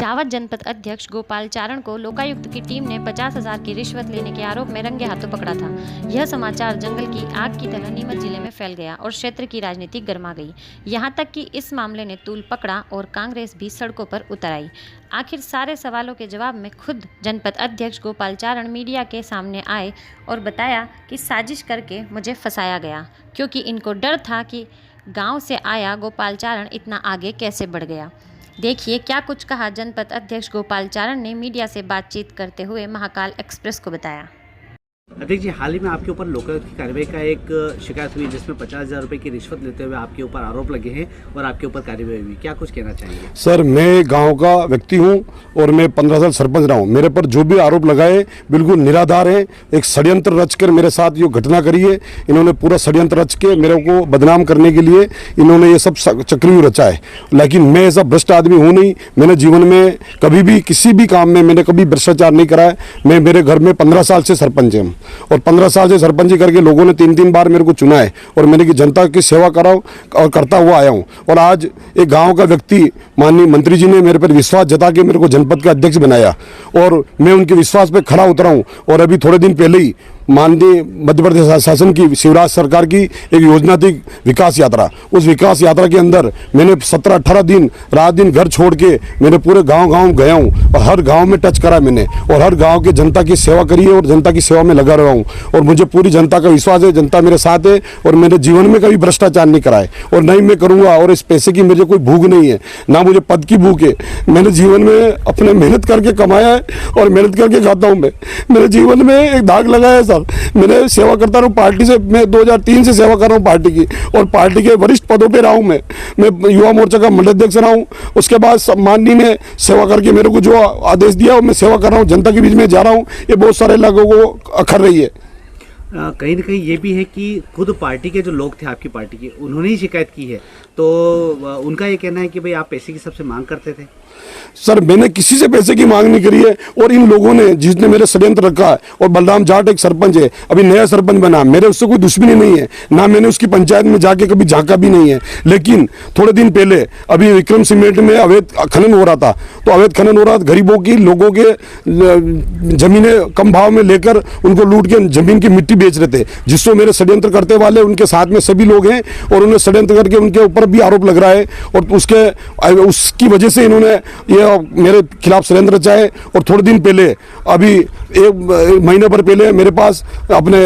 जावद जनपद अध्यक्ष गोपाल चारण को लोकायुक्त की टीम ने 50,000 की रिश्वत लेने के आरोप में रंगे हाथों पकड़ा था। यह समाचार जंगल की आग की तरह नीमच जिले में फैल गया और क्षेत्र की राजनीति गर्मा गई। यहां तक कि इस मामले ने तूल पकड़ा और कांग्रेस भी सड़कों पर उतर आई। आखिर सारे सवालों के जवाब में खुद जनपद अध्यक्ष गोपाल चारण मीडिया के सामने आए और बताया कि साजिश करके मुझे फंसाया गया, क्योंकि इनको डर था कि गाँव से आया गोपाल चारण इतना आगे कैसे बढ़ गया। देखिए क्या कुछ कहा जनपद अध्यक्ष गोपाल चारण ने मीडिया से बातचीत करते हुए महाकाल एक्सप्रेस को बताया। अध्यक्ष जी, हाल ही में आपके ऊपर लोकायुक्त की कार्रवाई का एक शिकायत हुई जिसमें 50,000 रुपये की रिश्वत लेते हुए आपके ऊपर आरोप लगे हैं और आपके ऊपर कार्रवाई हुई, क्या कुछ कहना चाहेंगे? सर, मैं गांव का व्यक्ति हूं और मैं 15 साल सरपंच रहा हूं। मेरे पर जो भी आरोप लगाए बिल्कुल निराधार है। एक षड्यंत्र रचकर मेरे साथ ये घटना करी है। इन्होंने पूरा षड्यंत्र रच के मेरे को बदनाम करने के लिए इन्होंने ये सब चक्रव्यूह रचा है। लेकिन मैं ऐसा भ्रष्ट आदमी हूँ नहीं। मैंने जीवन में कभी भी किसी भी काम में मैंने कभी भ्रष्टाचार नहीं करा है। मैं मेरे घर में 15 साल से सरपंच हूँ और 15 साल से सरपंची करके लोगों ने 3-3 बार मेरे को चुना है और मैंने की जनता की सेवा करा और करता हुआ आया हूँ। और आज एक गांव का व्यक्ति माननीय मंत्री जी ने मेरे पर विश्वास जता के मेरे को जनपद का अध्यक्ष बनाया और मैं उनके विश्वास पे खड़ा उतरा हूँ। और अभी थोड़े दिन पहले ही माननीय मध्य प्रदेश शासन की शिवराज सरकार की एक योजना थी विकास यात्रा। उस विकास यात्रा के अंदर मैंने 17-18 दिन रात दिन घर छोड़ के मैंने पूरे गांव गया हूं और हर गांव में टच करा मैंने और हर गांव के जनता की सेवा करी है और जनता की सेवा में लगा रहा हूं। और मुझे पूरी जनता का विश्वास है, जनता मेरे साथ है और मैंने जीवन में कभी भ्रष्टाचार नहीं कराए और नहीं मैं करूँगा। और इस पैसे की मुझे कोई भूख नहीं है, ना मुझे पद की भूख है। मैंने जीवन में अपने मेहनत करके कमाया है और मेहनत करके खाता हूँ। मेरे जीवन में एक दाग लगाया है। मैंने सेवा करता रहा हूँ पार्टी से। मैं 2003 से सेवा कर रहा हूँ पार्टी की और पार्टी के वरिष्ठ पदों पे रहा हूँ। मैं युवा मोर्चा का मंडल अध्यक्ष रहा हूँ। उसके बाद सम्मानी ने सेवा करके मेरे को जो आदेश दिया मैं सेवा कर रहा हूँ, जनता के बीच में जा रहा हूँ। ये बहुत सारे लोगों को अखर रही है। कहीं न कहीं ये भी है कि खुद पार्टी के जो लोग थे आपकी पार्टी के, उन्होंने ही शिकायत की है, तो उनका ये कहना है कि भाई आप पैसे की सबसे मांग करते थे। सर, मैंने किसी से पैसे की मांग नहीं करी है और इन लोगों ने जिसने मेरे षड्यंत्र रखा है। और बलराम जाट एक सरपंच है, अभी नया सरपंच बना, मेरे उससे कोई दुश्मनी नहीं है, ना मैंने उसकी पंचायत में जाके कभी झांका भी नहीं है। लेकिन थोड़े दिन पहले अभी विक्रम सीमेंट में अवैध खनन हो रहा था, तो अवैध खनन हो रहा था, गरीबों की लोगों के जमीनें कम भाव में लेकर उनको लूट के जमीन की मिट्टी बेच रहे थे, जिसको मेरे षड्यंत्र करते वाले उनके साथ में सभी लोग हैं और उन्हें षड्यंत्र करके उनके ऊपर भी आरोप लग रहा है। और उसकी वजह से इन्होंने ये मेरे खिलाफ षड्यंत्र रचाए। और थोड़े दिन पहले अभी एक महीने भर पहले मेरे पास अपने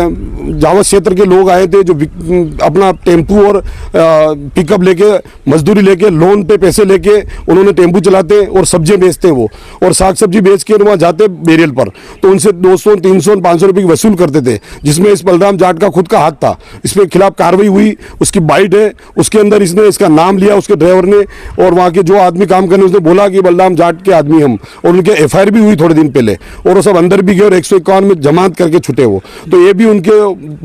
जावद क्षेत्र के लोग आए थे जो अपना टेम्पू और पिकअप लेके मजदूरी लेके लोन पे पैसे लेके उन्होंने टेम्पू चलाते और सब्जियां बेचते हैं वो, और साग सब्जी बेच के वहाँ जाते बेरियल पर, तो उनसे 200, 300, 500 रुपये की वसूल करते थे, जिसमें इस बलराम जाट का खुद का हाथ था। इसके खिलाफ कार्रवाई हुई, उसकी बाइट है, उसके अंदर इसने इसका नाम लिया उसके ड्राइवर ने और वहाँ के जो आदमी काम करने उसने बोला कि बलराम जाट के आदमी हम, और उनके FIR भी हुई थोड़े दिन पहले और वो सब अंदर भी गए और 151 में जमानत करके छुटे वो। तो ये भी उनके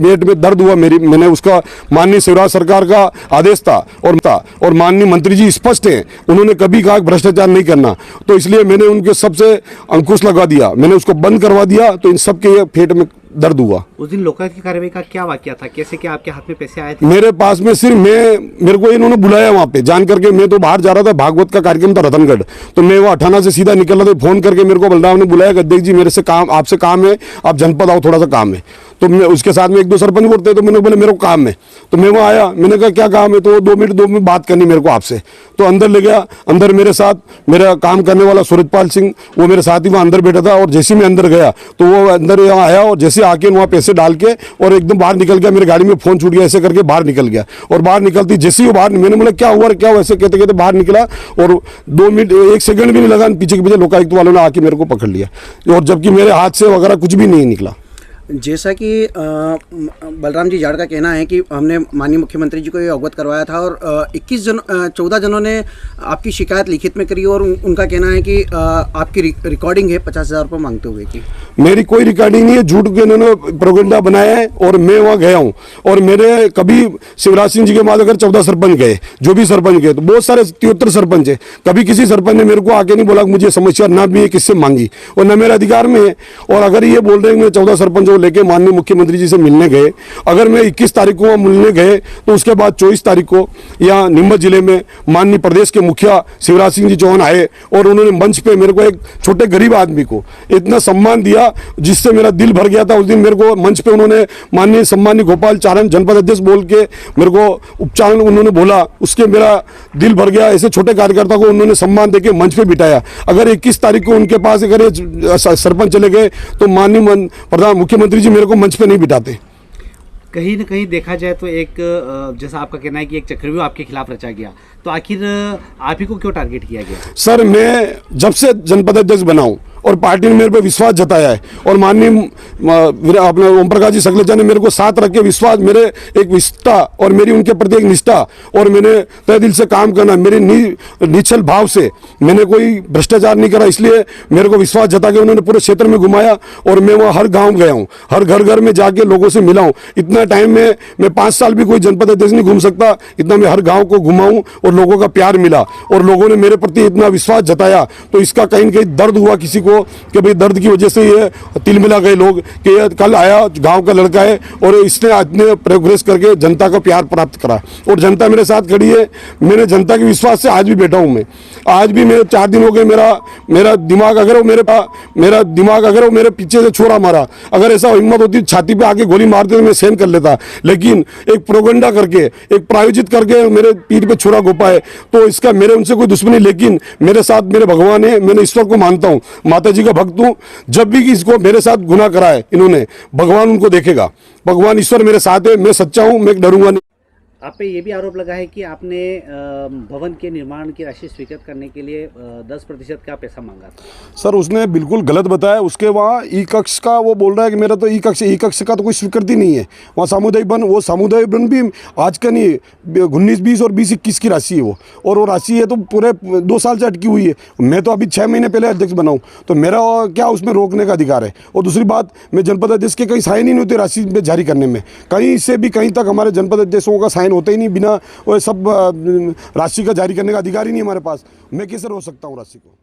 पेट में दर्द हुआ। मैंने उसका माननीय शिवराज सरकार का आदेश था और माननीय मंत्री जी स्पष्ट हैं, उन्होंने कभी कहा भ्रष्टाचार नहीं करना, तो इसलिए मैंने उनके सबसे अंकुश लगा दिया, मैंने उसको बंद करवा दिया। तो इन सब के पेट में दर्द हुआ। उस दिन लोकायुक्त की कार्रवाई का क्या वाकया था, कैसे क्या आपके हाथ में पैसे आए थे? मेरे पास में सिर्फ मेरे को इन्होंने बुलाया वहाँ पे जान करके। मैं तो बाहर जा रहा था, भागवत का कार्यक्रम था रतनगढ़, तो मैं वो 18 से सीधा निकल रहा था। फोन करके मेरे को बलराम ने बुलाया, अध्यक्ष जी मेरे से काम, आपसे काम है, आप जनपद आओ, थोड़ा सा काम है। तो मैं उसके साथ में 1-2 सरपंच बोलते हैं, तो मैंने बोला मेरे को काम है, तो मैं वहाँ आया। मैंने कहा क्या काम है, तो 2 मिनट बात करनी मेरे को आपसे। तो अंदर ले गया, अंदर मेरे साथ मेरा काम करने वाला सूरजपाल सिंह वो मेरे साथ ही वहाँ अंदर बैठा था। और जैसे मैं अंदर गया तो वो अंदर यहाँ आया और जैसे आके वहाँ पैसे डाल के और एकदम बाहर निकल गया। मेरी गाड़ी में फोन छूट गया, ऐसे करके बाहर निकल गया। और बाहर निकलती जैसे ही वो बाहर, मैंने बोला क्या हुआ क्या हुआ, ऐसे कहते कहते बाहर निकला और 2 मिनट 1 सेकंड भी नहीं लगा, पीछे के पीछे लोकायुक्त वालों ने आके मेरे को पकड़ लिया, और जबकि मेरे हाथ से वगैरह कुछ भी नहीं निकला। जैसा कि बलराम जी जाट का कहना है कि हमने माननीय मुख्यमंत्री जी को ये अवगत करवाया था और 14 जनों ने आपकी शिकायत लिखित में करी और उनका कहना है कि आपकी रिकॉर्डिंग है 50,000 रुपये मांगते हुए की। मेरी कोई रिकॉर्डिंग नहीं है, झूठ के इन्होंने प्रोपेगेंडा बनाया है और मैं वहाँ गया हूँ। और मेरे कभी शिवराज सिंह जी के बाद अगर 14 सरपंच गए, जो भी सरपंच गए, तो बहुत सारे 73 सरपंच है, कभी किसी सरपंच ने मेरे को आके नहीं बोला कि मुझे समस्या ना भी है किससे मांगी और न मेरे अधिकार में है। और अगर ये बोल रहे हैं मैं 14 सरपंच लेके माननीय मुख्यमंत्री जी से मिलने गए। अगर मैं 21 तारीख को वहाँ मिलने गए तो उसके बाद 24 तारीख को यहाँ नीमच जिले में माननीय प्रदेश के मुखिया शिवराज सिंह जी चौहान आए और उन्होंने मंच पे मेरे को, एक छोटे गरीब आदमी को इतना सम्मान दिया जिससे मेरा दिल भर गया था। उस दिन मेरे को मंच पे उन्होंने माननीय सम्मानीय गोपाल चारण जनपद अध्यक्ष बोल के मेरे को उपचारण उन्होंने बोला, उसके मेरा दिल भर गया। ऐसे छोटे कार्यकर्ता को उन्होंने सम्मान देके मंच पे बिठाया। अगर 21 तारीख को उनके पास अगर ये सरपंच चले गए तो माननीय प्रधान मुख्यमंत्री जी मेरे को मंच पे नहीं बिठाते। कहीं न कहीं देखा जाए तो एक जैसा आपका कहना है कि एक चक्रव्यूह आपके खिलाफ रचा गया, तो आखिर आप ही को क्यों टारगेट किया गया? सर, मैं जब से जनपद अध्यक्ष बना हूं और पार्टी ने मेरे पे विश्वास जताया है और माननीय अपने ओम प्रकाश जी सकलेचा ने मेरे को साथ रख के विश्वास, मेरे एक निष्ठा और मेरी उनके प्रति एक निष्ठा और मैंने तय दिल से काम करना, मेरे निश्चल भाव से मैंने कोई भ्रष्टाचार नहीं करा, इसलिए मेरे को विश्वास जता के उन्होंने पूरे क्षेत्र में घुमाया और मैं वहाँ हर गाँव गया हूँ, हर घर घर में जाके लोगों से मिला हूँ। इतना टाइम में मैं 5 साल भी कोई जनपद अध्यक्ष नहीं घूम सकता, इतना मैं हर गाँव को घुमाऊँ और लोगों का प्यार मिला और लोगों ने मेरे प्रति इतना विश्वास जताया। तो इसका कहीं न कहीं दर्द हुआ किसी को कि भाई दर्द की वजह से ये तिल मिला गए लोग कि ये कल आया गांव का लड़का है और इसने इतने प्रोग्रेस करके जनता का प्यार प्राप्त करा और जनता मेरे साथ खड़ी है। मैंने जनता के विश्वास से आज भी बैठा हूं। मैं आज भी मेरे 4 दिन हो गए, मेरा दिमाग अगर वो मेरे पीछे से छोरा मारा, अगर ऐसा हिम्मत होती छाती पे आके गोली मारते तो मैं सहन कर लेता, लेकिन एक प्रोगंडा करके, एक प्रायोजित करके मेरे पीठ पे छोरा घोपा है। तो इसका मेरे उनसे कोई दुश्मनी, लेकिन मेरे साथ मेरे भगवान है, मैंने ईश्वर को मानता हूँ, माता जी का भक्त हूँ। जब भी किसको मेरे साथ गुनाह करा है इन्होंने, भगवान उनको देखेगा, भगवान ईश्वर मेरे साथ है, मैं सच्चा हूँ, मैं डरूंगा नहीं। आप पे ये भी आरोप लगा है कि आपने भवन के निर्माण की राशि स्वीकृत करने के लिए 10% का पैसा मांगा था। सर, उसने बिल्कुल गलत बताया। उसके वहाँ ई कक्ष का वो बोल रहा है कि मेरा तो ई कक्ष का तो कोई स्वीकृति नहीं है। वहाँ सामुदायिक वन, वो सामुदायिक वन भी आज का नहीं, 19-20 और 20-21 की राशि है वो, और वो राशि है तो पूरे 2 साल से अटकी हुई है। मैं तो अभी 6 महीने पहले अध्यक्ष बनाऊँ, तो मेरा क्या उसमें रोकने का अधिकार है? और दूसरी बात, मैं जनपद अध्यक्ष के कहीं साइन ही नहीं होते राशि में जारी करने में, कहीं से भी कहीं तक हमारे जनपद अध्यक्षों का साइन होता ही नहीं, बिना वो सब राशि का जारी करने का अधिकार ही नहीं हमारे पास। मैं कैसे रोक सकता हूँ राशि को?